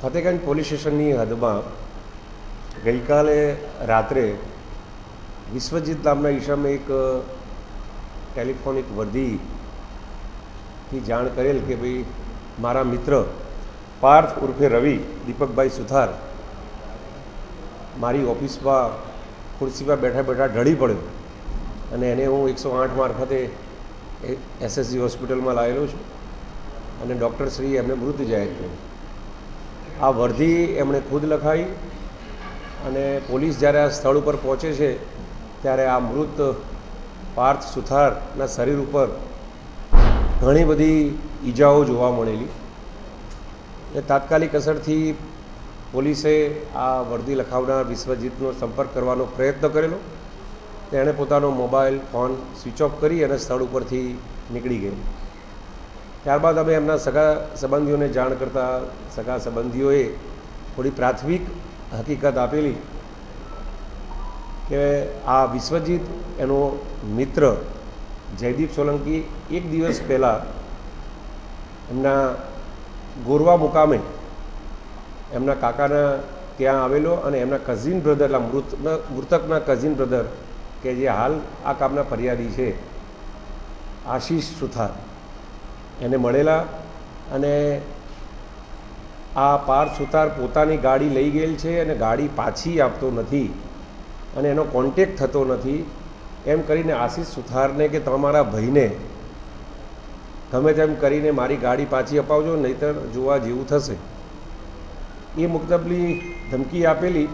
Fatehganj police સ્ટેશનની હદમાં ગઈકાલે રાત્રે વિશ્વજીત નામના ઈસમે એક ટેલિફોનિક વર્દીથી જાણ કરેલ કે ભાઈ મારા મિત્ર પાર્થ ઉર્ફે રવિ દીપકભાઈ સુથાર મારી ઓફિસમાં ખુરશીમાં બેઠા બેઠા ઢળી પડ્યો અને એને હું 108 મારફતે એસએસજી હોસ્પિટલમાં લાવેલો છું અને ડૉક્ટરશ્રી એમને મૃત જાહેર કર્યો। આ વર્દી એમણે ખુદ લખાઈ અને પોલીસ જ્યારે આ સ્થળ ઉપર પહોંચે છે ત્યારે આ મૃત પાર્થ સુથારના શરીર ઉપર ઘણી બધી ઈજાઓ જોવા મળેલી અને તાત્કાલિક અસરથી પોલીસે આ વર્દી લખાવનાર વિશ્વજીતનો સંપર્ક કરવાનો પ્રયત્ન કરેલો। તેણે પોતાનો મોબાઈલ ફોન સ્વિચ ઓફ કરી અને સ્થળ ઉપરથી નીકળી ગઈ। ત્યારબાદ અમે એમના સગા સંબંધીઓને જાણ કરતાં સગા સંબંધીઓએ થોડી પ્રાથમિક હકીકત આપેલી કે આ વિશ્વજીત એનો મિત્ર જયદીપ સોલંકી એક દિવસ પહેલાં એમના ગોરવા મુકામે એમના કાકાના ત્યાં આવેલો અને એમના કઝિન બ્રધર એટલે મૃતકના કઝિન બ્રધર કે જે હાલ આ કામના ફરિયાદી છે આશીષ સુથાર એને મળેલા અને આ પાર્થ સુથાર પોતાની ગાડી લઈ ગયેલ છે અને ગાડી પાછી આપતો નથી અને એનો કોન્ટેક્ટ થતો નથી એમ કરીને આશીષ સુથારને કે તમારા ભાઈને ગમે તેમ કરીને મારી ગાડી પાછી અપાવજો નહીંતર જોવા જેવું થશે એ મુક્તબલી ધમકી આપેલી।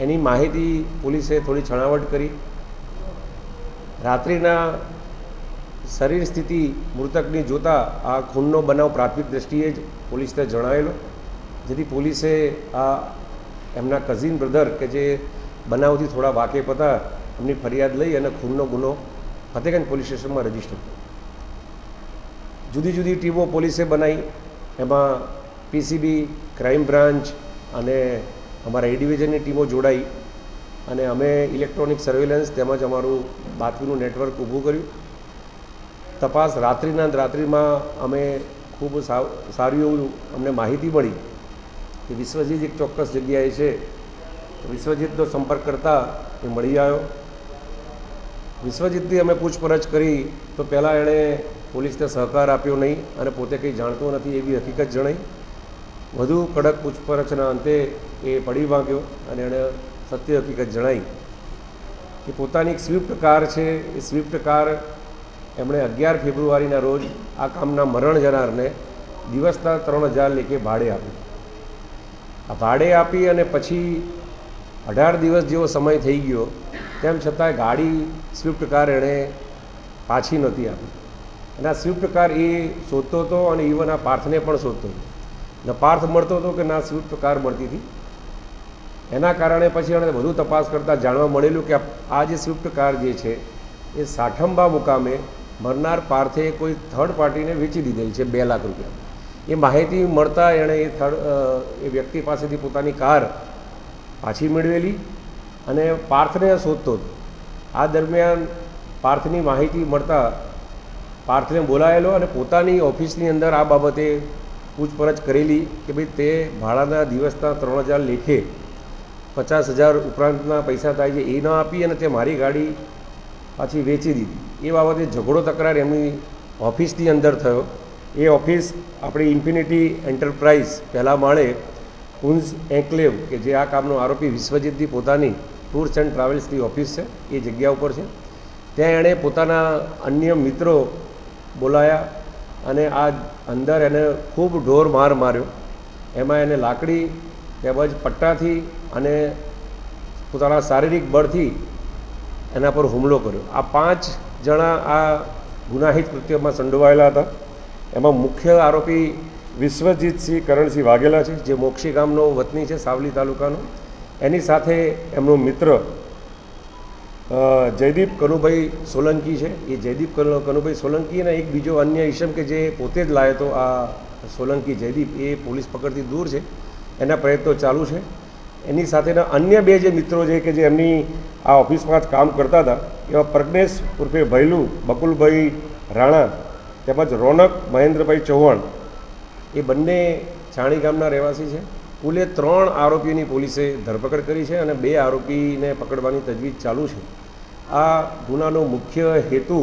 એની માહિતી પોલીસે થોડી છણાવટ કરી। રાત્રિના શરીર સ્થિતિ મૃતકની જોતાં આ ખૂનનો બનાવ પ્રાથમિક દૃષ્ટિએ જ પોલીસને જણાવેલો, જેથી પોલીસે આ એમના કઝિન બ્રધર કે જે બનાવથી થોડા વાકેફ હતા એમની ફરિયાદ લઈ અને ખૂનનો ગુનો ફતેગંજ પોલીસ સ્ટેશનમાં રજીસ્ટર કર્યો। જુદી જુદી ટીમો પોલીસે બનાવી, એમાં પીસીબી, ક્રાઇમ બ્રાન્ચ અને અમારા એ ડિવિઝનની ટીમો જોડાઈ અને અમે ઇલેક્ટ્રોનિક સર્વેલન્સ તેમજ અમારું બાતમીનું નેટવર્ક ઊભું કર્યું। તપાસ રાત્રિમાં અમે ખૂબ સારું એવું અમને માહિતી મળી કે વિશ્વજીત એક ચોક્કસ જગ્યાએ છે। વિશ્વજીતનો સંપર્ક કરતાં એ મળી આવ્યો। વિશ્વજીતની અમે પૂછપરછ કરી તો પહેલાં એણે પોલીસને સહકાર આપ્યો નહીં અને પોતે કંઈ જાણતો નથી એવી હકીકત જણાઈ। વધુ કડક પૂછપરછના અંતે એ પડી વાગ્યો અને એણે સત્ય હકીકત જણાવી કે પોતાની એક સ્વિફ્ટ કાર છે, એ સ્વિફ્ટ કાર એમણે 11 ફેબ્રુઆરીના રોજ આ કામના મરણ જનારને દિવસના 3000 લેખે ભાડે આપી। આ ભાડે આપી અને પછી 18 દિવસ જેવો સમય થઈ ગયો તેમ છતાંય ગાડી સ્વિફ્ટ કાર એણે પાછી નહોતી આપી અને આ સ્વિફ્ટ કાર એ શોધતો હતો અને ઇવન આ પાર્થને પણ શોધતો હતો ને પાર્થ મળતો હતો કે ના સ્વિફ્ટ કાર મળતી હતી। એના કારણે પછી એણે વધુ તપાસ કરતાં જાણવા મળેલું કે આ જે સ્વિફ્ટ કાર જે છે એ સાઠંબા મુકામે મરનાર પાર્થે કોઈ થર્ડ પાર્ટીને વેચી દીધેલી છે 2 લાખ રૂપિયા। એ માહિતી મળતાં એણે એ વ્યક્તિ પાસેથી પોતાની કાર પાછી મેળવેલી અને પાર્થને શોધતો હતો। આ દરમિયાન પાર્થની માહિતી મળતાં પાર્થને બોલાયેલો અને પોતાની ઓફિસની અંદર આ બાબતે પૂછપરછ કરેલી કે ભાઈ તે ભાડાના દિવસના 3000 લેખે 50,000 ઉપરાંતના પૈસા થાય છે એ ન આપી અને તે મારી ગાડી પાછી વેચી દીધી। એ બાબતે ઝઘડો તકરાર એમની ઓફિસની અંદર થયો। એ ઓફિસ આપણી ઇન્ફિનિટી એન્ટરપ્રાઇઝ પહેલા માળે કુન્સ એન્કલેવ કે જે આ કામનો આરોપી વિશ્વજીતની પોતાની ટૂર્સ એન્ડ ટ્રાવેલ્સની ઓફિસ છે એ જગ્યા ઉપર છે। ત્યાં એણે પોતાના અન્ય મિત્રો બોલાયા અને આ અંદર એને ખૂબ ઢોર માર માર્યો। એમાં એને લાકડી તેમજ પટ્ટાથી અને પોતાના શારીરિક બળથી એના પર હુમલો કર્યો। આ 5 જણા આ ગુનાહિત કૃત્યમાં સંડોવાયેલા હતા। એમાં મુખ્ય આરોપી વિશ્વજીતસિંહ કરણસિંહ વાઘેલા છે, જે મોક્ષી ગામનો વતની છે, સાવલી તાલુકાનો। એની સાથે એમનો મિત્ર જયદીપ કનુભાઈ સોલંકી છે। એ જયદીપ કનુભાઈ સોલંકી અને એક બીજો અન્ય ઈસમ કે જે પોતે જ લાવ્યો હતો આ સોલંકી જયદીપ, એ પોલીસ પકડથી દૂર છે, એના પ્રયત્નો ચાલુ છે। એની સાથેના અન્ય 2 જે મિત્રો છે કે જે એમની આ ઓફિસમાં જ કામ કરતા હતા એવા પ્રજ્ઞેશ ઉર્ફે ભૈલુ બકુલભાઈ રાણા તેમજ રોનક મહેન્દ્રભાઈ ચૌહાણ એ બંને છાણી ગામના રહેવાસી છે. કુલે 3 આરોપીની પોલીસે ધરપકડ કરી છે અને 2 આરોપીને પકડવાની તજવીજ ચાલુ છે. આ ગુનાનો મુખ્ય હેતુ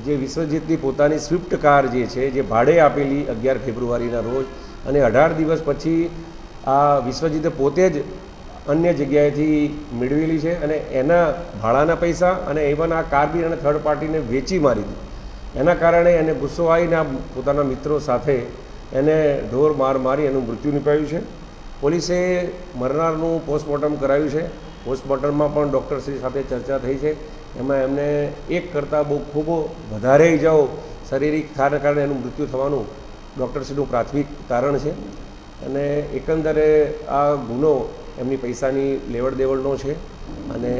જે વિશ્વજીતની પોતાની સ્વિફ્ટ કાર જે છે, જે ભાડે આપેલી 11 ફેબ્રુઆરીના રોજ અને 18 દિવસ પછી આ વિશ્વજીતે પોતે જ અન્ય જગ્યાએથી મેળવેલી છે અને એના ભાડાના પૈસા અને ઇવન આ કાર બી એને થર્ડ પાર્ટીને વેચી મારી હતી. એના કારણે એને ગુસ્સો આવીને પોતાના મિત્રો સાથે એને ઢોર માર મારી એનું મૃત્યુ નિપજાવ્યું છે. પોલીસે મરનારનું પોસ્ટમોર્ટમ કરાવ્યું છે. પોસ્ટમોર્ટમમાં પણ ડૉક્ટરશ્રી સાથે ચર્ચા થઈ છે. એમાં એમને એક કરતાં બહુ ખૂબ વધારે ઇજાઓ શારીરિક થવાના કારણે એનું મૃત્યુ થવાનું ડૉક્ટરશ્રીનું પ્રાથમિક તારણ છે. અને એકંદરે આ ગુનો એમની પૈસાની લેવડ દેવડનો છે અને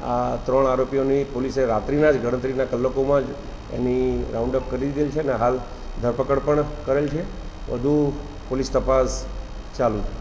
આ 3 આરોપીઓની પોલીસે રાત્રિના જ ગણતરીના કલાકોમાં જ એની રાઉન્ડઅપ કરી દીધેલ છે અને હાલ ધરપકડ પણ કરેલ છે. વધુ પોલીસ તપાસ ચાલુ છે.